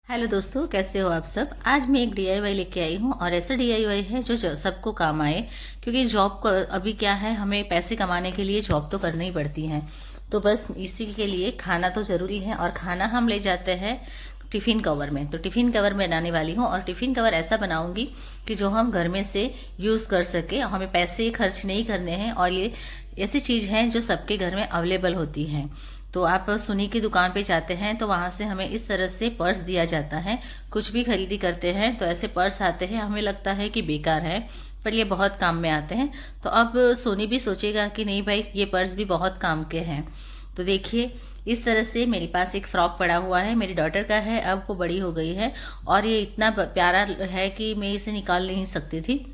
Hello दोस्तों, कैसे हो आप सब। आज मैं एक डीआईवाई लेके आई हूँ और ऐसा डीआईवाई है जो सबको काम आए। क्योंकि जॉब को अभी क्या है, हमें पैसे कमाने के लिए जॉब तो करनी ही पड़ती है। तो बस इसी के लिए खाना तो ज़रूरी है और खाना हम ले जाते हैं टिफ़िन कवर में। तो टिफ़िन कवर में बनाने वाली हूँ और टिफ़िन कवर ऐसा बनाऊंगी कि जो हम घर में से यूज़ कर सके, हमें पैसे खर्च नहीं करने हैं। और ये ऐसी चीज़ है जो सबके घर में अवेलेबल होती है। तो आप सुनी की दुकान पे जाते हैं तो वहाँ से हमें इस तरह से पर्स दिया जाता है। कुछ भी खरीदी करते हैं तो ऐसे पर्स आते हैं, हमें लगता है कि बेकार है पर ये बहुत काम में आते हैं। तो अब सोनी भी सोचेगा कि नहीं भाई, ये पर्स भी बहुत काम के हैं। तो देखिए, इस तरह से मेरे पास एक फ्रॉक पड़ा हुआ है, मेरी डॉटर का है, अब वो बड़ी हो गई है और ये इतना प्यारा है कि मैं इसे निकाल नहीं सकती थी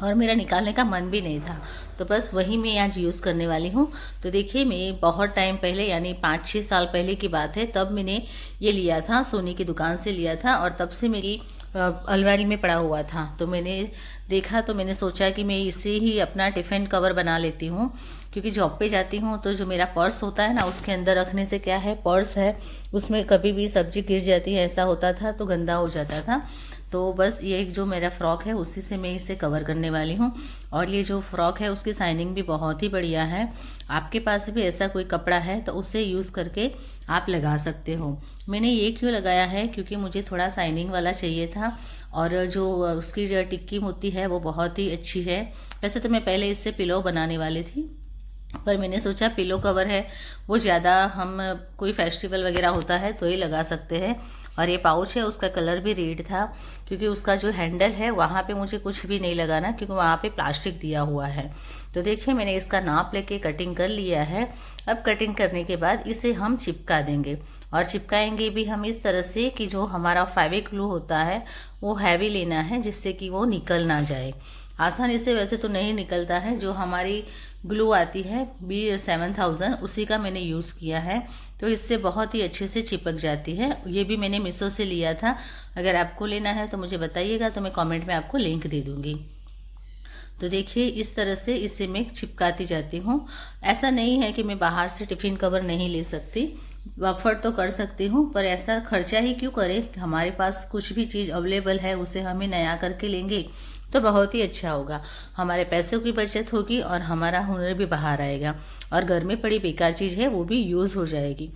और मेरा निकालने का मन भी नहीं था। तो बस वही मैं आज यूज़ करने वाली हूँ। तो देखिए, मैं बहुत टाइम पहले यानी 5-6 साल पहले की बात है, तब मैंने ये लिया था, सोनी की दुकान से लिया था और तब से मेरी अलमारी में पड़ा हुआ था। तो मैंने देखा तो मैंने सोचा कि मैं इसे ही अपना टिफ़िन कवर बना लेती हूँ। क्योंकि जॉब पे जाती हूँ तो जो मेरा पर्स होता है ना, उसके अंदर रखने से क्या है, पर्स है उसमें कभी भी सब्जी गिर जाती है, ऐसा होता था तो गंदा हो जाता था। तो बस ये जो मेरा फ्रॉक है उसी से मैं इसे कवर करने वाली हूँ। और ये जो फ्रॉक है उसकी साइनिंग भी बहुत ही बढ़िया है। आपके पास भी ऐसा कोई कपड़ा है तो उसे यूज़ करके आप लगा सकते हो। मैंने ये क्यों लगाया है, क्योंकि मुझे थोड़ा साइनिंग वाला चाहिए था और जो उसकी जो टिक्की मोती है वो बहुत ही अच्छी है। वैसे तो मैं पहले इससे पिलो बनाने वाली थी, पर मैंने सोचा पिलो कवर है वो ज़्यादा, हम कोई फेस्टिवल वगैरह होता है तो ये लगा सकते हैं। और ये पाउच है, उसका कलर भी रेड था, क्योंकि उसका जो हैंडल है वहाँ पे मुझे कुछ भी नहीं लगाना, क्योंकि वहाँ पे प्लास्टिक दिया हुआ है। तो देखिए, मैंने इसका नाप लेके कटिंग कर लिया है। अब कटिंग करने के बाद इसे हम चिपका देंगे और चिपकाएंगे भी हम इस तरह से कि जो हमारा फेविक ग्लू होता है वो हैवी लेना है, जिससे कि वो निकल ना जाए। आसानी से वैसे तो नहीं निकलता है, जो हमारी ग्लू आती है B7000 उसी का मैंने यूज़ किया है। तो इससे बहुत ही अच्छे से चिपक जाती है। ये भी मैंने मीशो से लिया था। अगर आपको लेना है तो मुझे बताइएगा, तो मैं कमेंट में आपको लिंक दे दूँगी। तो देखिए, इस तरह से इसे मैं चिपकाती जाती हूँ। ऐसा नहीं है कि मैं बाहर से टिफ़िन कवर नहीं ले सकती, अफोर्ड तो कर सकती हूँ, पर ऐसा खर्चा ही क्यों करें। हमारे पास कुछ भी चीज़ अवेलेबल है उसे हमें नया करके लेंगे तो बहुत ही अच्छा होगा। हमारे पैसों की बचत होगी और हमारा हुनर भी बाहर आएगा और घर में पड़ी बेकार चीज़ है वो भी यूज़ हो जाएगी।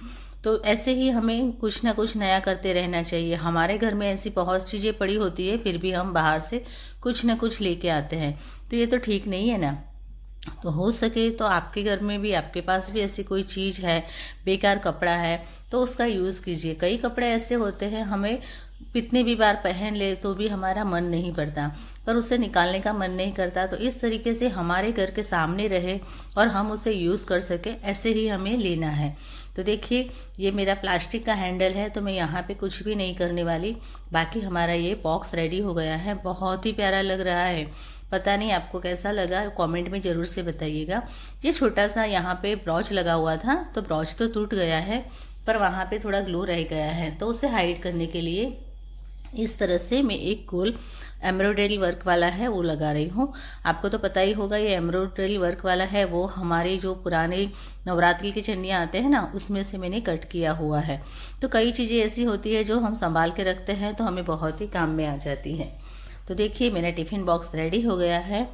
तो ऐसे ही हमें कुछ ना कुछ नया करते रहना चाहिए। हमारे घर में ऐसी बहुत चीज़ें पड़ी होती है, फिर भी हम बाहर से कुछ ना कुछ लेके आते हैं, तो ये तो ठीक नहीं है ना। तो हो सके तो आपके घर में भी, आपके पास भी ऐसी कोई चीज़ है, बेकार कपड़ा है, तो उसका यूज़ कीजिए। कई कपड़े ऐसे होते हैं, हमें कितनी भी बार पहन ले तो भी हमारा मन नहीं भरता, पर उसे निकालने का मन नहीं करता। तो इस तरीके से हमारे घर के सामने रहे और हम उसे यूज़ कर सके, ऐसे ही हमें लेना है। तो देखिए, ये मेरा प्लास्टिक का हैंडल है तो मैं यहाँ पे कुछ भी नहीं करने वाली। बाकी हमारा ये बॉक्स रेडी हो गया है, बहुत ही प्यारा लग रहा है। पता नहीं आपको कैसा लगा, कमेंट में ज़रूर से बताइएगा। ये छोटा सा यहाँ पे ब्रॉच लगा हुआ था, तो ब्रॉच तो टूट गया है पर वहाँ पे थोड़ा ग्लो रह गया है, तो उसे हाइड करने के लिए इस तरह से मैं एक गोल एम्ब्रॉयडरी वर्क वाला है वो लगा रही हूँ। आपको तो पता ही होगा, ये एम्ब्रॉयडरी वर्क वाला है वो हमारे जो पुराने नवरात्रि के चंडियाँ आते हैं ना, उसमें से मैंने कट किया हुआ है। तो कई चीज़ें ऐसी होती है जो हम संभाल के रखते हैं तो हमें बहुत ही काम में आ जाती हैं। तो देखिए, मेरा टिफ़िन बॉक्स रेडी हो गया है।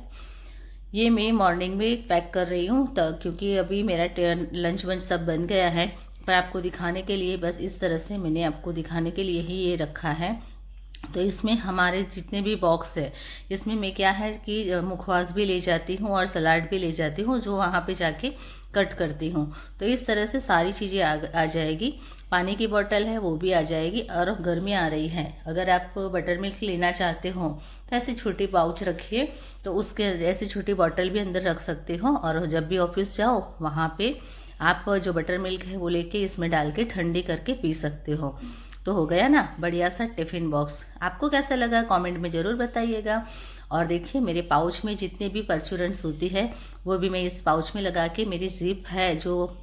ये मैं मॉर्निंग में पैक कर रही हूँ, तो क्योंकि अभी मेरा लंच वंच सब बन गया है, पर आपको दिखाने के लिए, बस इस तरह से मैंने आपको दिखाने के लिए ही ये रखा है। तो इसमें हमारे जितने भी बॉक्स है, इसमें मैं क्या है कि मुखवास भी ले जाती हूँ और सलाद भी ले जाती हूँ, जो वहाँ पे जाके कट करती हूँ। तो इस तरह से सारी चीज़ें आ जाएगी। पानी की बोतल है वो भी आ जाएगी। और गर्मी आ रही है, अगर आप बटर मिल्क लेना चाहते हो तो ऐसी छोटी पाउच रखिए, तो उसके ऐसी छोटी बॉटल भी अंदर रख सकते हो। और जब भी ऑफिस जाओ वहाँ पे आप जो बटर मिल्क है वो लेके इसमें डाल के ठंडी करके पी सकते हो। तो हो गया ना बढ़िया सा टिफ़िन बॉक्स। आपको कैसा लगा कमेंट में ज़रूर बताइएगा। और देखिए, मेरे पाउच में जितने भी परचूरेंट्स होती है वो भी मैं इस पाउच में लगा के, मेरी ज़िप है जो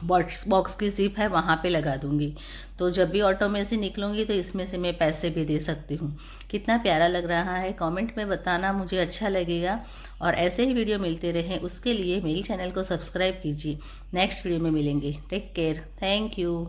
बॉक्स की ज़िप है वहाँ पे लगा दूँगी। तो जब भी ऑटो में से निकलूँगी तो इसमें से मैं पैसे भी दे सकती हूँ। कितना प्यारा लग रहा है, कमेंट में बताना, मुझे अच्छा लगेगा। और ऐसे ही वीडियो मिलते रहें उसके लिए मेरे चैनल को सब्सक्राइब कीजिए। नेक्स्ट वीडियो में मिलेंगे। Take care, thank you.